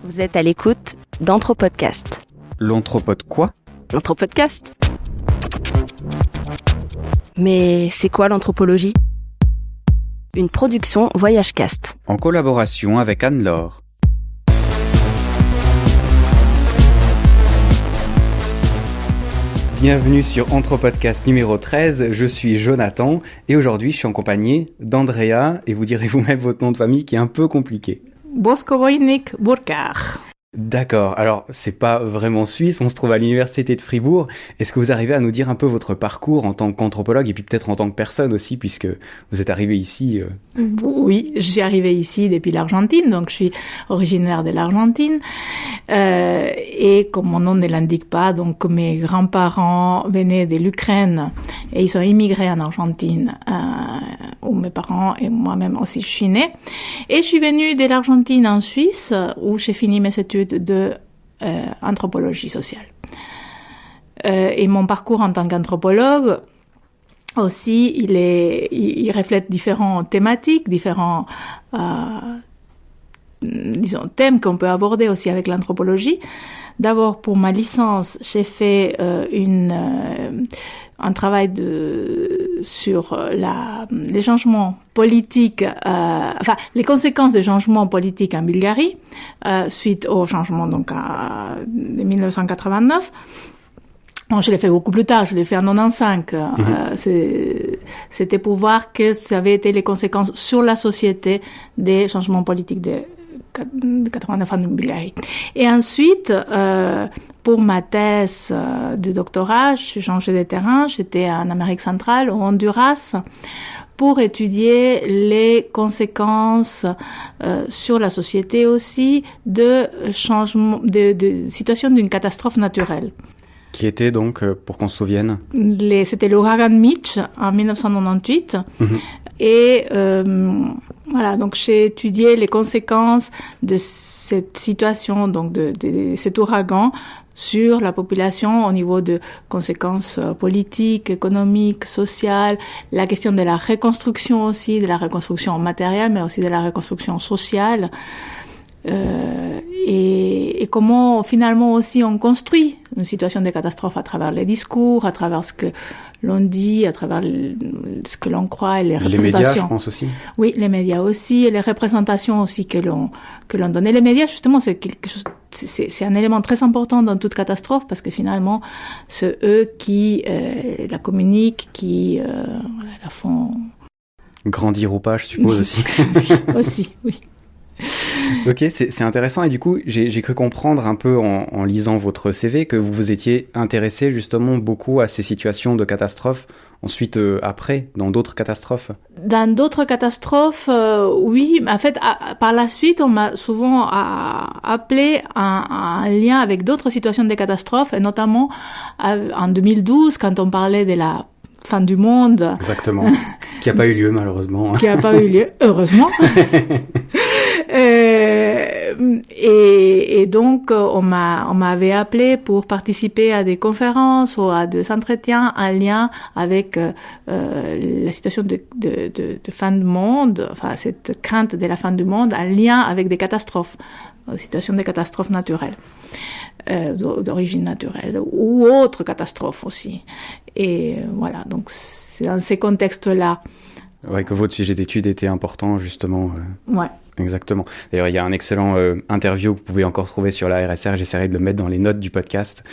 Vous êtes à l'écoute d'Anthropodcast. L'Anthropode quoi ? L'Anthropodcast. Mais c'est quoi l'anthropologie ? Une production VoyageCast. En collaboration avec Anne-Laure. Bienvenue sur Anthropodcast numéro 13, je suis Jonathan et aujourd'hui je suis en compagnie d'Andrea et vous direz vous-même votre nom de famille qui est un peu compliqué. Boskowojnik-Burkhardt. D'accord, alors c'est pas vraiment suisse, on se trouve à l'université de Fribourg. Est-ce que vous arrivez à nous dire un peu votre parcours en tant qu'anthropologue et puis peut-être en tant que personne aussi puisque vous êtes arrivé ici Oui, je suis arrivée ici depuis l'Argentine, donc je suis originaire de l'Argentine. Et comme mon nom ne l'indique pas, donc mes grands-parents venaient de l'Ukraine et ils sont immigrés en Argentine, où mes parents et moi-même aussi je suis née. Et je suis venue de l'Argentine en Suisse, où j'ai fini mes études de anthropologie sociale. Et mon parcours en tant qu'anthropologue aussi, il reflète différentes thématiques, différents thèmes qu'on peut aborder aussi avec l'anthropologie. D'abord, pour ma licence, j'ai fait un travail sur les changements politiques, les conséquences des changements politiques en Bulgarie, suite au changement de 1989. Bon, je l'ai fait beaucoup plus tard, je l'ai fait en 1995. C'était pour voir que ça avait été les conséquences sur la société des changements politiques de 89 en Bulgarie. Et ensuite, pour ma thèse de doctorat, j'ai changé de terrain. J'étais en Amérique centrale, au Honduras, pour étudier les conséquences sur la société aussi de changement, de situation d'une catastrophe naturelle. Qui était donc, pour qu'on se souvienne C'était l'ouragan Mitch en 1998. Et voilà, donc j'ai étudié les conséquences de cette situation, donc de cet ouragan, sur la population au niveau de conséquences politiques, économiques, sociales, la question de la reconstruction aussi, de la reconstruction matérielle, mais aussi de la reconstruction sociale. Et comment finalement aussi on construit une situation de catastrophe à travers les discours, à travers ce que l'on dit, à travers ce que l'on croit et les représentations. Les médias, je pense aussi. Oui, les médias aussi et les représentations aussi que l'on donne. Et les médias, justement, c'est quelque chose, c'est un élément très important dans toute catastrophe parce que finalement, c'est eux qui la communiquent, qui la font grandir ou pas, je suppose aussi. Aussi, oui. Ok, c'est intéressant et du coup j'ai cru comprendre un peu en lisant votre CV que vous vous étiez intéressé justement beaucoup à ces situations de catastrophes ensuite après, dans d'autres catastrophes. Dans d'autres catastrophes, oui, en fait par la suite on m'a souvent appelé un lien avec d'autres situations de catastrophes et notamment en 2012 quand on parlait de la fin du monde. Exactement, qui n'a pas eu lieu malheureusement. Qui n'a pas eu lieu, heureusement. Et donc on m'avait appelé pour participer à des conférences ou à des entretiens en lien avec la situation de fin du monde, enfin cette crainte de la fin du monde en lien avec des catastrophes, situations de catastrophes naturelles, d'origine naturelle ou autres catastrophes aussi. Et voilà, donc c'est dans ces contextes-là. Ouais, que votre sujet d'étude était important justement. Ouais. Exactement. D'ailleurs, il y a un excellent interview que vous pouvez encore trouver sur la RSR. J'essaierai de le mettre dans les notes du podcast,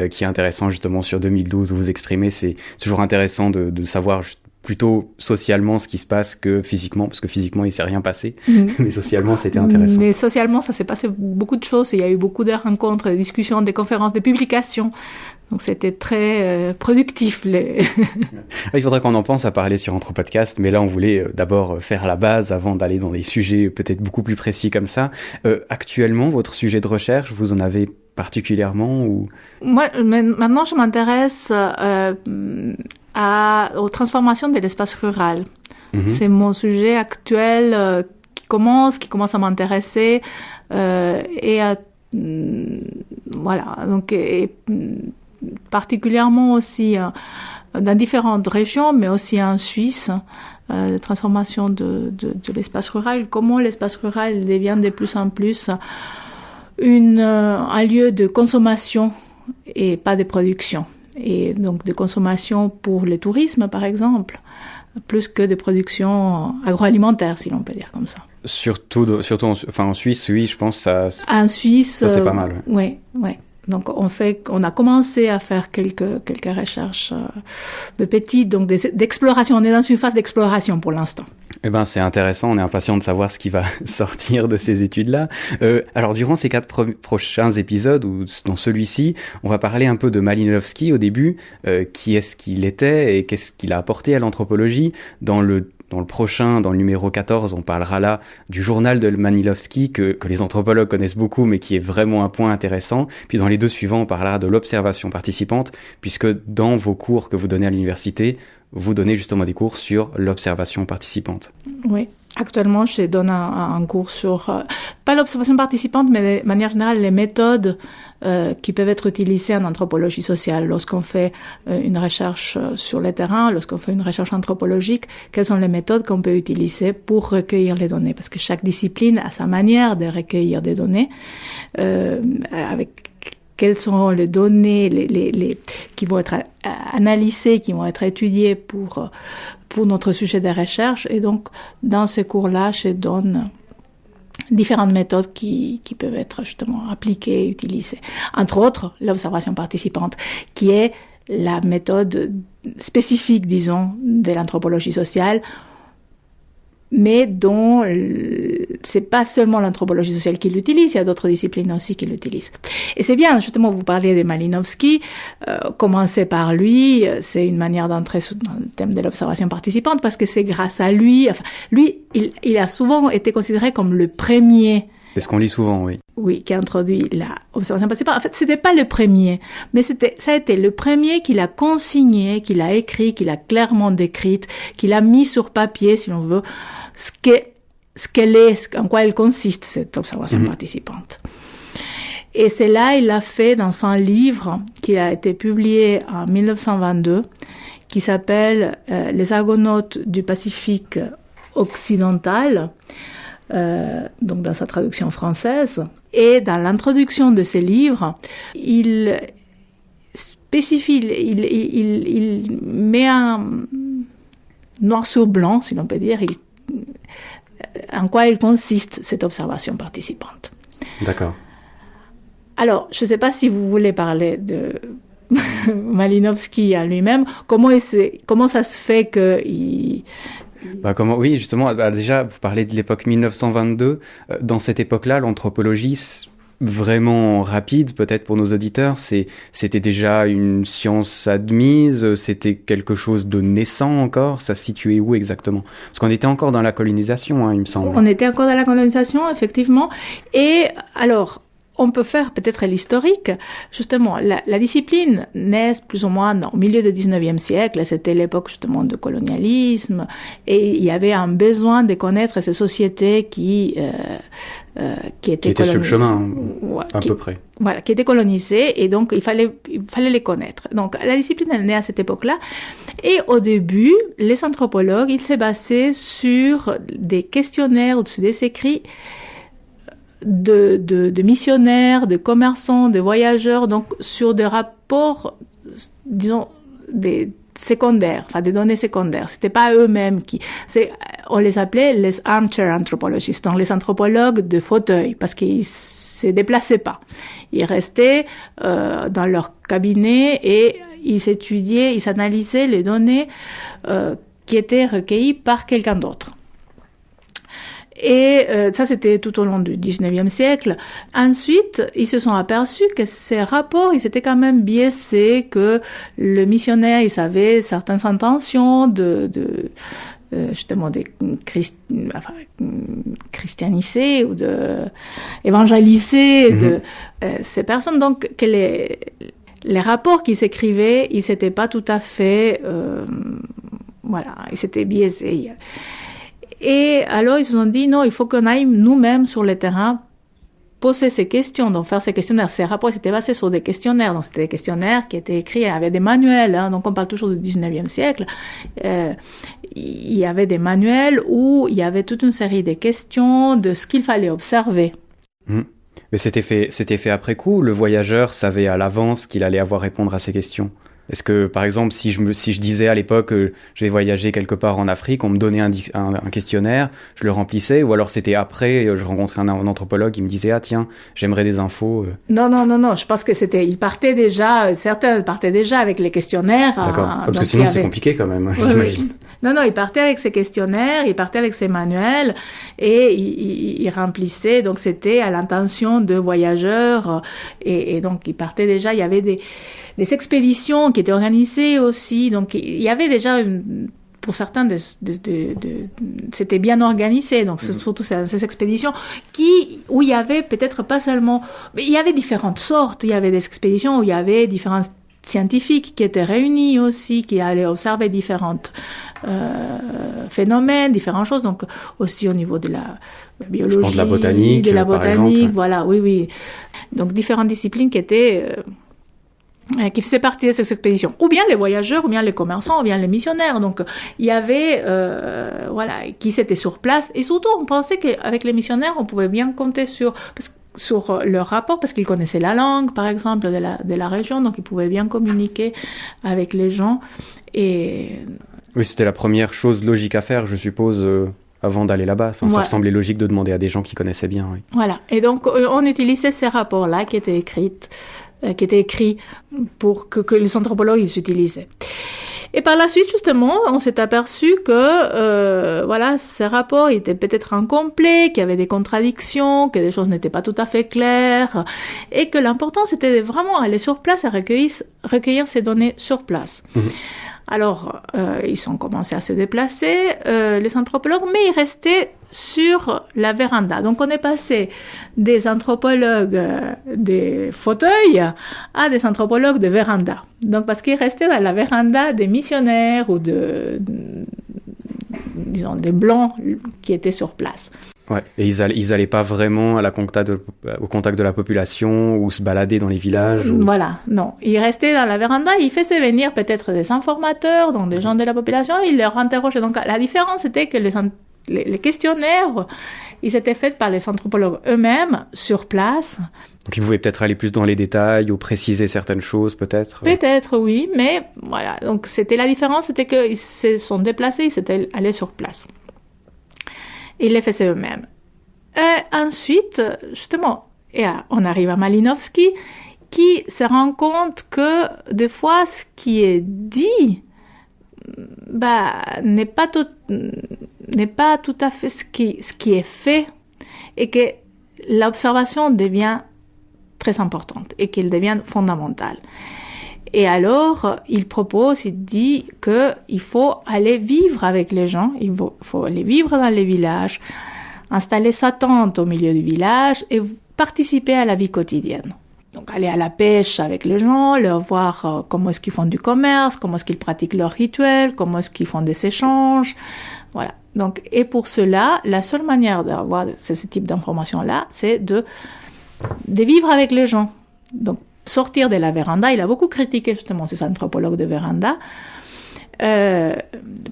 qui est intéressant justement sur 2012 où vous exprimez. C'est toujours intéressant de savoir plutôt socialement ce qui se passe que physiquement, parce que physiquement il s'est rien passé, mais socialement c'était intéressant. Mais socialement ça s'est passé beaucoup de choses. Il y a eu beaucoup de rencontres, de discussions, des conférences, des publications. Donc c'était très productif. Il faudrait qu'on en pense à parler sur Anthropodcast, mais là on voulait d'abord faire la base avant d'aller dans des sujets peut-être beaucoup plus précis comme ça. Actuellement, votre sujet de recherche, vous en avez particulièrement ou... Moi, maintenant je m'intéresse aux transformations de l'espace rural. C'est mon sujet actuel qui commence à m'intéresser voilà, donc particulièrement aussi dans différentes régions, mais aussi en Suisse, transformation de l'espace rural, comment l'espace rural devient de plus en plus un lieu de consommation et pas de production. Et donc de consommation pour le tourisme, par exemple, plus que de production agroalimentaire, si l'on peut dire comme ça. Surtout en Suisse, oui, je pense ça. En Suisse, ça c'est pas mal. Ouais. Donc on a commencé à faire quelques recherches petites, donc d'exploration. On est dans une phase d'exploration pour l'instant. Eh ben c'est intéressant, on est impatient de savoir ce qui va sortir de ces études-là. Alors durant ces 4 prochains épisodes, ou dans celui-ci, on va parler un peu de Malinowski au début, qui est-ce qu'il était et qu'est-ce qu'il a apporté à l'anthropologie. Dans le prochain, dans le numéro 14, on parlera là du journal de Malinowski que les anthropologues connaissent beaucoup, mais qui est vraiment un point intéressant. Puis dans les 2 suivants, on parlera de l'observation participante, puisque dans vos cours que vous donnez à l'université, vous donnez justement des cours sur l'observation participante. Oui, actuellement, je donne un cours sur, pas l'observation participante, mais de manière générale, les méthodes qui peuvent être utilisées en anthropologie sociale. Lorsqu'on fait une recherche sur le terrain, lorsqu'on fait une recherche anthropologique, quelles sont les méthodes qu'on peut utiliser pour recueillir les données? Parce que chaque discipline a sa manière de recueillir des données, avec quelles sont les données qui vont être analysées, qui vont être étudiées pour notre sujet de recherche. Et donc, dans ces cours-là, je donne différentes méthodes qui peuvent être justement appliquées, utilisées. Entre autres, l'observation participante, qui est la méthode spécifique, disons, de l'anthropologie sociale, mais dont c'est pas seulement l'anthropologie sociale qui l'utilise, il y a d'autres disciplines aussi qui l'utilisent. Et c'est bien, justement, vous parliez de Malinowski, commencer par lui, c'est une manière d'entrer dans le thème de l'observation participante, parce que c'est grâce à lui, il a souvent été considéré comme le premier. C'est ce qu'on lit souvent, oui. Oui, qui a introduit l'observation participante. En fait, c'était pas le premier, mais ça a été le premier qui l'a consigné, qui l'a écrit, qui l'a clairement décrite, qui l'a mis sur papier, si l'on veut, ce qu'elle est, en quoi elle consiste, cette observation participante. Et c'est là, il l'a fait dans un livre qui a été publié en 1922, qui s'appelle Les Argonautes du Pacifique occidental, donc dans sa traduction française. Et dans l'introduction de ce livre, il spécifie, il met un noir sur blanc, si l'on peut dire, en quoi il consiste cette observation participante. D'accord. Alors, je ne sais pas si vous voulez parler de Malinowski à lui-même. Comment ça se fait qu'il... Oui, justement, déjà, vous parlez de l'époque 1922. Dans cette époque-là, l'anthropologie, vraiment rapide, peut-être pour nos auditeurs, c'était déjà une science admise, c'était quelque chose de naissant encore. Ça se situait où exactement? Parce qu'on était encore dans la colonisation, il me semble. On était encore dans la colonisation, effectivement. Et alors, on peut faire peut-être l'historique. Justement, la discipline naît plus ou moins au milieu du 19e siècle. C'était l'époque justement de colonialisme. Et il y avait un besoin de connaître ces sociétés qui étaient sur le chemin, à peu près. Voilà, qui étaient colonisées. Et donc, il fallait les connaître. Donc, la discipline, elle naît à cette époque-là. Et au début, les anthropologues, ils se basaient sur des questionnaires ou sur des écrits de missionnaires, de commerçants, de voyageurs, donc sur des rapports, disons, des secondaires, enfin des données secondaires. C'était pas eux-mêmes on les appelait les armchair anthropologistes, donc les anthropologues de fauteuil, parce qu'ils se déplaçaient pas. Ils restaient dans leur cabinet et ils étudiaient, ils analysaient les données qui étaient recueillies par quelqu'un d'autre. Et ça, c'était tout au long du 19e siècle. Ensuite, ils se sont aperçus que ces rapports, ils étaient quand même biaisés, que le missionnaire, il avait certaines intentions justement de christianiser ou de évangéliser ces personnes. Donc, que les rapports qui s'écrivaient, ils n'étaient pas tout à fait, ils étaient biaisés. Et alors, ils se sont dit, non, il faut qu'on aille nous-mêmes sur le terrain poser ces questions, donc faire ces questionnaires. Ces rapports étaient basés sur des questionnaires. Donc, c'était des questionnaires qui étaient écrits avec des manuels. Donc, on parle toujours du 19e siècle. Il y avait des manuels où il y avait toute une série de questions de ce qu'il fallait observer. Mais c'était fait après coup, le voyageur savait à l'avance qu'il allait avoir à répondre à ces questions. Est-ce que, par exemple, si je disais à l'époque je vais voyager quelque part en Afrique, on me donnait un questionnaire, je le remplissais, ou alors c'était après, je rencontrais un anthropologue, il me disait ah tiens, j'aimerais des infos. Non, je pense que certains partaient déjà avec les questionnaires. D'accord, parce que sinon c'est compliqué quand même, j'imagine. Oui. Non, ils partaient avec ces questionnaires, ils partaient avec ces manuels, et ils remplissaient, donc c'était à l'intention de voyageurs, et donc ils partaient déjà, il y avait des expéditions qui étaient organisées aussi, donc il y avait déjà pour certains, c'était bien organisé, donc surtout ces expéditions où il y avait peut-être pas seulement, mais il y avait différentes sortes, il y avait des expéditions où il y avait différents scientifiques qui étaient réunis aussi, qui allaient observer différents phénomènes, différentes choses, donc aussi au niveau de la biologie, je pense de la botanique, par exemple. Voilà, oui. Donc différentes disciplines qui faisaient partie de ces expéditions, ou bien les voyageurs, ou bien les commerçants, ou bien les missionnaires. Donc, il y avait, qui étaient sur place. Et surtout, on pensait qu'avec les missionnaires, on pouvait bien compter sur leur rapport, parce qu'ils connaissaient la langue, par exemple, de la région, donc ils pouvaient bien communiquer avec les gens. Et... Oui, c'était la première chose logique à faire, je suppose, avant d'aller là-bas. Enfin, ça semblait logique de demander à des gens qui connaissaient bien. Oui. Voilà. Et donc, on utilisait ces rapports-là qui étaient écrits pour que les anthropologues ils utilisaient. Et par la suite, justement, on s'est aperçu que ces rapports étaient peut-être incomplets, qu'il y avait des contradictions, que des choses n'étaient pas tout à fait claires, et que l'important c'était vraiment aller sur place et recueillir ces données sur place. Mmh. Alors, ils ont commencé à se déplacer, les anthropologues, mais ils restaient sur la véranda. Donc, on est passé des anthropologues des fauteuils à des anthropologues de véranda. Donc, parce qu'ils restaient dans la véranda des missionnaires ou disons, des blancs qui étaient sur place. Ouais, et ils allaient pas vraiment au contact de la population ou se balader dans les villages. Voilà, non. Ils restaient dans la véranda, ils faisaient venir peut-être des informateurs, donc des gens de la population, ils leur interrogeaient. Donc la différence était que les questionnaires, ils étaient faits par les anthropologues eux-mêmes sur place. Donc ils pouvaient peut-être aller plus dans les détails ou préciser certaines choses peut-être. Peut-être oui, mais voilà. Donc la différence, c'était qu'ils se sont déplacés, ils étaient allés sur place. Ils les faisaient eux-mêmes. Et ensuite, justement, on arrive à Malinowski, qui se rend compte que des fois, ce qui est dit, n'est pas tout à fait ce qui est fait, et que l'observation devient très importante et qu'elle devient fondamentale. Et alors, il dit qu'il faut aller vivre avec les gens, il faut aller vivre dans les villages, installer sa tente au milieu du village et participer à la vie quotidienne. Donc, aller à la pêche avec les gens, leur voir comment est-ce qu'ils font du commerce, comment est-ce qu'ils pratiquent leurs rituels, comment est-ce qu'ils font des échanges. Voilà. Donc, et pour cela, la seule manière d'avoir ce type d'informations-là, c'est de vivre avec les gens. Donc, sortir de la véranda. Il a beaucoup critiqué justement ces anthropologues de véranda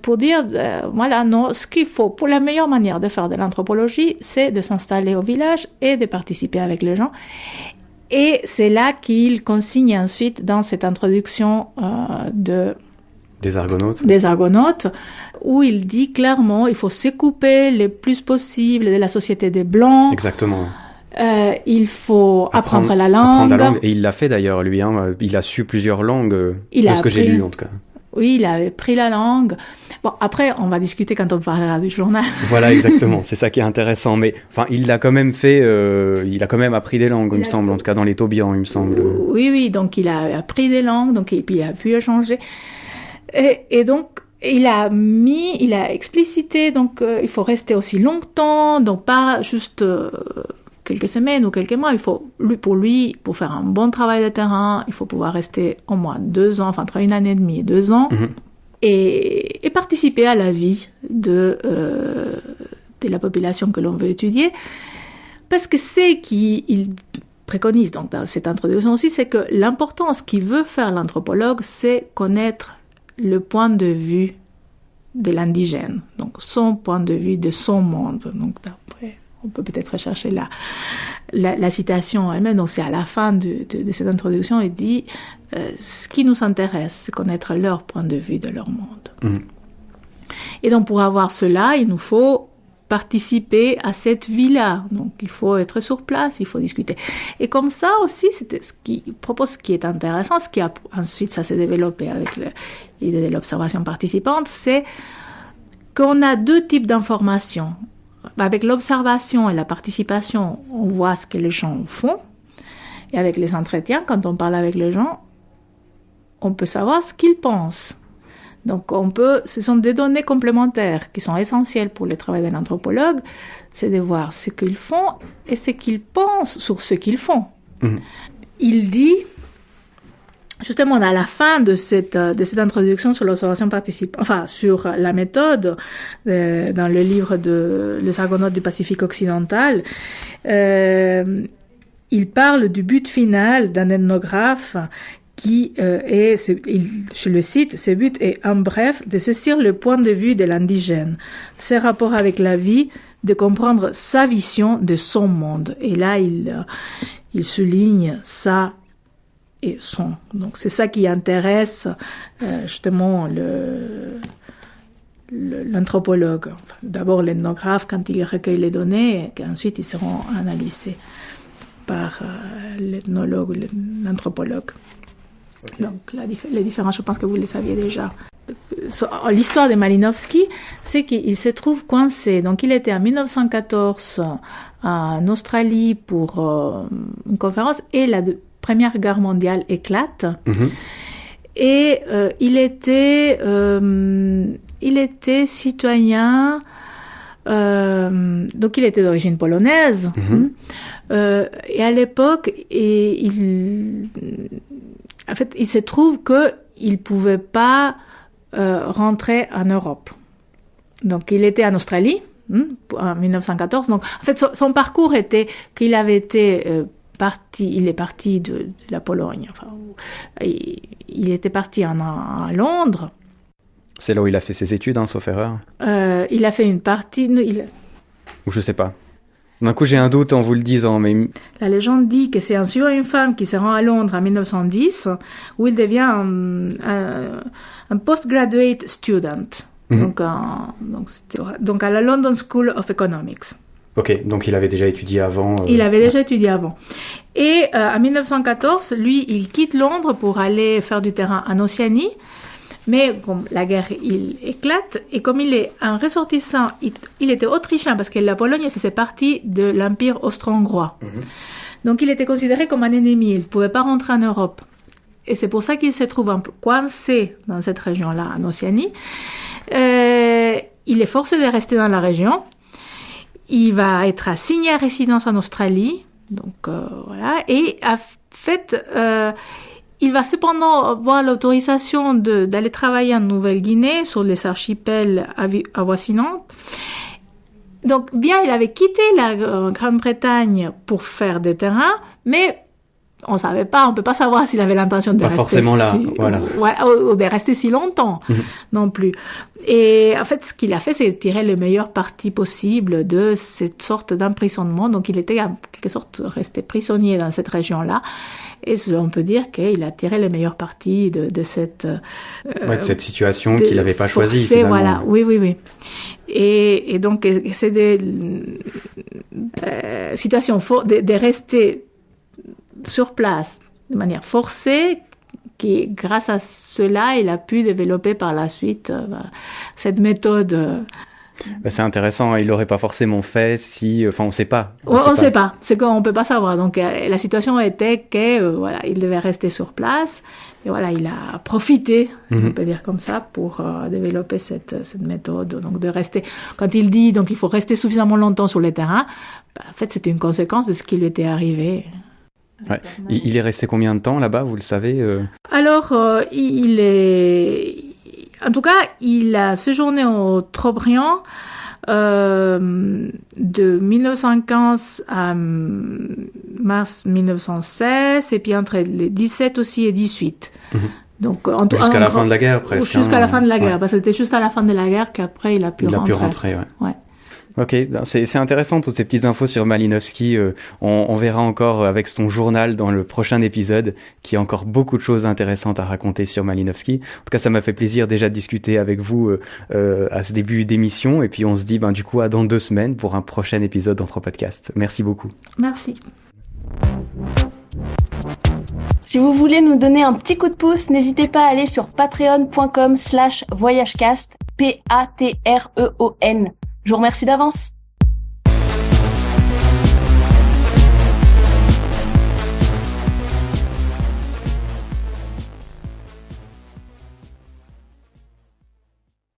pour dire, non, ce qu'il faut, pour la meilleure manière de faire de l'anthropologie, c'est de s'installer au village et de participer avec les gens. Et c'est là qu'il consigne ensuite dans cette introduction des Argonautes, où il dit clairement il faut se couper le plus possible de la société des Blancs. Exactement. Il faut apprendre la langue. Et il l'a fait d'ailleurs, lui. Il a su plusieurs langues, de ce que j'ai lu en tout cas. Oui, il avait pris la langue. Bon, après, on va discuter quand on parlera du journal. Voilà, exactement. C'est ça qui est intéressant. Mais il l'a quand même fait. Il a quand même appris des langues, il me semble. En tout cas, dans les Tobians, il me semble. Oui. Donc, il a appris des langues. Donc, et puis, il a pu échanger. Et donc, il a explicité. Donc, il faut rester aussi longtemps. Donc, pas juste quelques semaines ou quelques mois. Il faut, pour faire un bon travail de terrain, il faut pouvoir rester au moins 2 ans, entre 1 année et demie et 2 ans, et participer à la vie de la population que l'on veut étudier. Parce que c'est qu'il préconise, donc dans cette introduction aussi, c'est que l'importance qu'il veut faire l'anthropologue, c'est connaître le point de vue de l'indigène, donc son point de vue de son monde. Donc d'après, on peut peut-être chercher la citation elle-même, donc c'est à la fin de cette introduction, il dit ce qui nous intéresse, c'est connaître leur point de vue de leur monde. Et donc pour avoir cela, il nous faut participer à cette vie-là. Donc il faut être sur place, il faut discuter. Et comme ça aussi, c'était ce qui propose, ce qui est intéressant, ce qui a ensuite ça s'est développé avec l'idée de l'observation participante, c'est qu'on a deux types d'informations. Avec l'observation et la participation, on voit ce que les gens font. Et avec les entretiens, quand on parle avec les gens, on peut savoir ce qu'ils pensent. Donc ce sont des données complémentaires qui sont essentielles pour le travail d'un anthropologue, c'est de voir ce qu'ils font et ce qu'ils pensent sur ce qu'ils font. Il dit, justement à la fin de cette introduction sur l'observation participante, enfin sur la méthode, dans le livre de Les Argonautes du Pacifique occidental, il parle du but final d'un ethnographe qui je le cite, ce but est en bref de saisir le point de vue de l'indigène, ses rapports avec la vie, de comprendre sa vision de son monde. Et là, il souligne ça et son. Donc c'est ça qui intéresse justement l'anthropologue. Enfin, d'abord l'ethnographe quand il recueille les données, et qu'ensuite ils seront analysés par l'ethnologue ou l'anthropologue. Okay. Donc les différences, je pense que vous les saviez déjà. L'histoire de Malinowski, c'est qu'il se trouve coincé. Donc il était en 1914 en Australie pour une conférence et la Première Guerre mondiale éclate. Et il était citoyen, donc il était d'origine polonaise. Et à l'époque, il se trouve qu'il ne pouvait pas rentrer en Europe. Donc, il était en Australie en 1914. Donc, en fait, son parcours était qu'il avait été il est parti de la Pologne. Enfin, il était parti à Londres. C'est là où il a fait ses études, sauf erreur. Il a fait une partie... Ou je sais pas. D'un coup, j'ai un doute en vous le disant, mais... La légende dit que c'est un suivant une femme qui se rend à Londres en 1910, où il devient un postgraduate student, donc à la London School of Economics. Ok, donc il avait déjà étudié avant. Il avait déjà étudié avant. Et en 1914, lui, il quitte Londres pour aller faire du terrain en Océanie. Mais comme la guerre, il éclate, et comme il est un ressortissant, il était autrichien, parce que la Pologne faisait partie de l'Empire austro-hongrois. Donc il était considéré comme un ennemi, il ne pouvait pas rentrer en Europe. Et c'est pour ça qu'il se trouve un peu coincé dans cette région-là, en Océanie. Il est forcé de rester dans la région. Il va être assigné à résidence en Australie. Donc voilà. Et en fait... il va cependant avoir l'autorisation d'aller travailler en Nouvelle-Guinée, sur les archipels avoisinants. Donc, bien, il avait quitté la Grande-Bretagne pour faire des terrains, mais on ne savait pas, on ne peut pas savoir s'il avait l'intention de rester forcément là, voilà. Ou de rester si longtemps non plus. Et en fait, ce qu'il a fait, c'est tirer le meilleur parti possible de cette sorte d'emprisonnement. Donc, il était en quelque sorte resté prisonnier dans cette région-là. Et on peut dire qu'il a tiré le meilleur parti de cette... de cette situation qu'il n'avait pas choisie, finalement. Voilà, oui. Et donc, c'est des situations de rester sur place de manière forcée, qui, grâce à cela, il a pu développer par la suite cette méthode. C'est intéressant, il l'aurait pas forcément fait si... Enfin, on ne sait pas. On ne sait pas, c'est qu'on ne peut pas savoir. Donc, la situation était que, il devait rester sur place. Et voilà, il a profité, on peut dire comme ça, pour développer cette méthode. Donc, de rester... Quand il dit, donc, il faut rester suffisamment longtemps sur le terrain, en fait, c'était une conséquence de ce qui lui était arrivé. Ouais. Il est resté combien de temps là-bas, vous le savez Alors, en tout cas, il a séjourné au Trobriand de 1915 à mars 1916, et puis entre les 17 aussi et 18. Donc, jusqu'à la fin de la guerre, presque. Jusqu'à la fin de la guerre, parce que c'était juste à la fin de la guerre qu'après il a pu rentrer. Ouais. Ok, c'est intéressant toutes ces petites infos sur Malinowski. On verra encore avec son journal dans le prochain épisode, qui a encore beaucoup de choses intéressantes à raconter sur Malinowski. En tout cas, ça m'a fait plaisir déjà de discuter avec vous à ce début d'émission. Et puis on se dit du coup à dans 2 semaines pour un prochain épisode d'Anthropodcast. Merci beaucoup. Merci. Si vous voulez nous donner un petit coup de pouce, n'hésitez pas à aller sur patreon.com/voyagecast, Patreon. Je vous remercie d'avance.